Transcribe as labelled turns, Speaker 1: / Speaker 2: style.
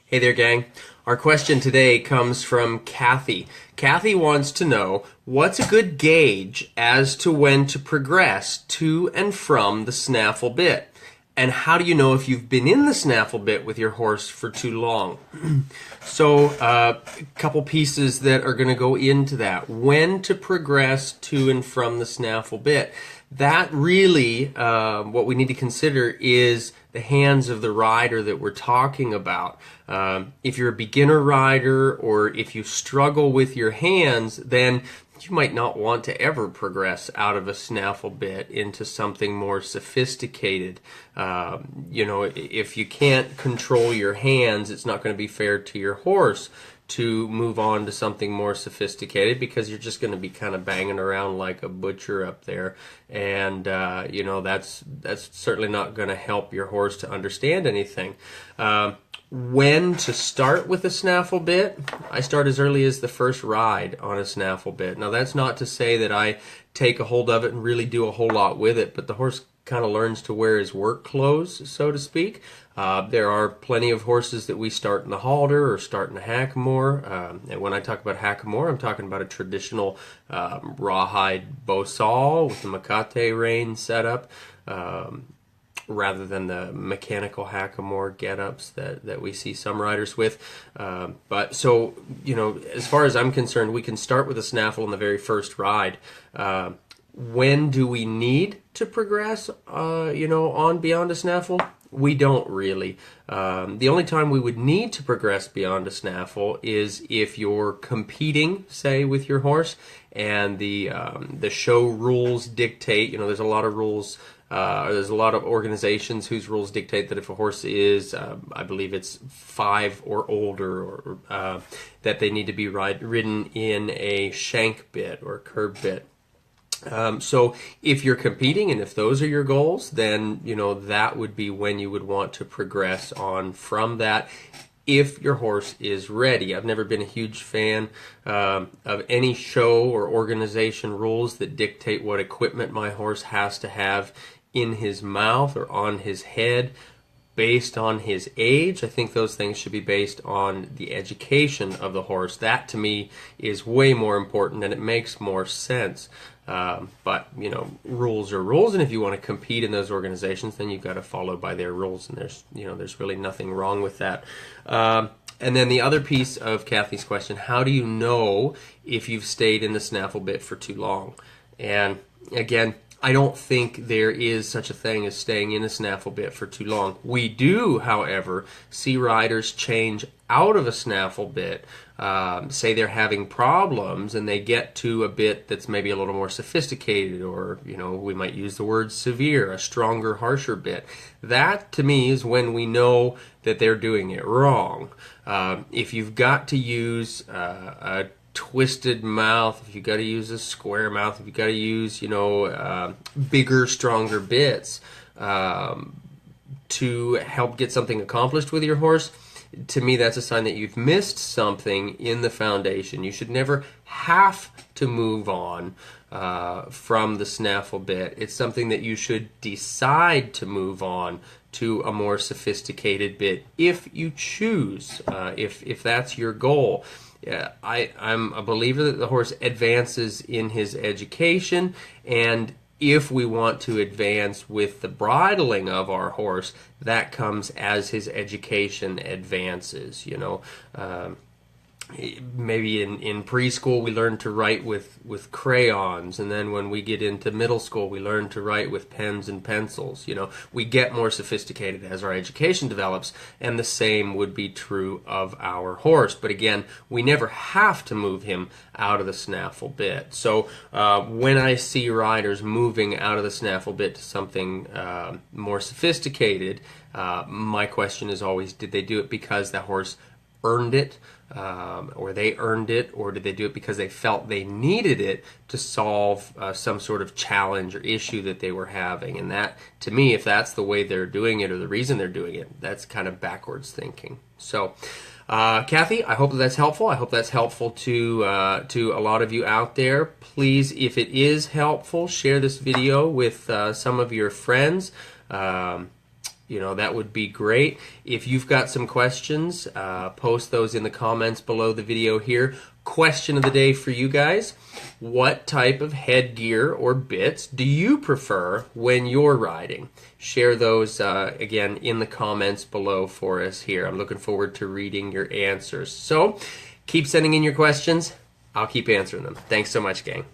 Speaker 1: Hey there, gang. Our question today comes from Kathy. Kathy wants to know, what's a good gauge as to when to progress to and from the snaffle bit? And how do you know if you've been in the snaffle bit with your horse for too long? So, a couple pieces that are going to go into that. When to progress to and from the snaffle bit. That really, what we need to consider is the hands of the rider that we're talking about. If you're a beginner rider or if you struggle with your hands, then you might not want to ever progress out of a snaffle bit into something more sophisticated. If you can't control your hands, it's not going to be fair to your horse to move on to something more sophisticated, because you're just going to be kind of banging around like a butcher up there, and that's certainly not going to help your horse to understand anything. When to start with a snaffle bit? I start as early as the first ride on a snaffle bit. Now, that's not to say that I take a hold of it and really do a whole lot with it, but the horse kind of learns to wear his work clothes, so to speak. There are plenty of horses that we start in the halter or start in the hackamore. And when I talk about hackamore, I'm talking about a traditional rawhide bow saw with the macate rein setup, rather than the mechanical hackamore get-ups that we see some riders with. But as far as I'm concerned, we can start with a snaffle in the very first ride. When do we need to progress, on beyond a snaffle? We don't really. The only time we would need to progress beyond a snaffle is if you're competing, say, with your horse, and the show rules dictate. There's a lot of rules. There's a lot of organizations whose rules dictate that if a horse is, I believe it's 5 or older, or that they need to be ridden in a shank bit or curb bit. So if you're competing and if those are your goals, then that would be when you would want to progress on from that, if your horse is ready. I've never been a huge fan of any show or organization rules that dictate what equipment my horse has to have in his mouth or on his head based on his age. I think those things should be based on the education of the horse. That, to me, is way more important, and it makes more sense. But rules are rules, and if you want to compete in those organizations, then you've got to follow by their rules, and there's really nothing wrong with that. And then the other piece of Kathy's question: how do you know if you've stayed in the snaffle bit for too long? And again, I don't think there is such a thing as staying in a snaffle bit for too long. We do, however, see riders change out of a snaffle bit. Say they're having problems and they get to a bit that's maybe a little more sophisticated, or we might use the word severe, a stronger, harsher bit. That, to me, is when we know that they're doing it wrong. If you've got to use a twisted mouth, if you got to use a square mouth, if you got to use bigger, stronger bits to help get something accomplished with your horse, to me that's a sign that you've missed something in the foundation. You should never have to move on from the snaffle bit. It's something that you should decide to move on to a more sophisticated bit if you choose, if that's your goal. I'm a believer that the horse advances in his education, and if we want to advance with the bridling of our horse, that comes as his education advances. Maybe in preschool we learn to write with crayons, and then when we get into middle school we learn to write with pens and pencils. We get more sophisticated as our education develops, and the same would be true of our horse. But again, we never have to move him out of the snaffle bit. So when I see riders moving out of the snaffle bit to something more sophisticated, my question is always, did they do it because the horse earned it, or they earned it, or did they do it because they felt they needed it to solve some sort of challenge or issue that they were having? And that, to me, if that's the way they're doing it or the reason they're doing it, that's kind of backwards thinking. So, Kathy, I hope that's helpful. I hope that's helpful to a lot of you out there. Please, if it is helpful, share this video with some of your friends. that would be great. If you've got some questions, post those in the comments below the video here. Question of the day for you guys: what type of headgear or bits do you prefer when you're riding? Share those again in the comments below for us here. I'm looking forward to reading your answers. So keep sending in your questions. I'll keep answering them. Thanks so much, gang.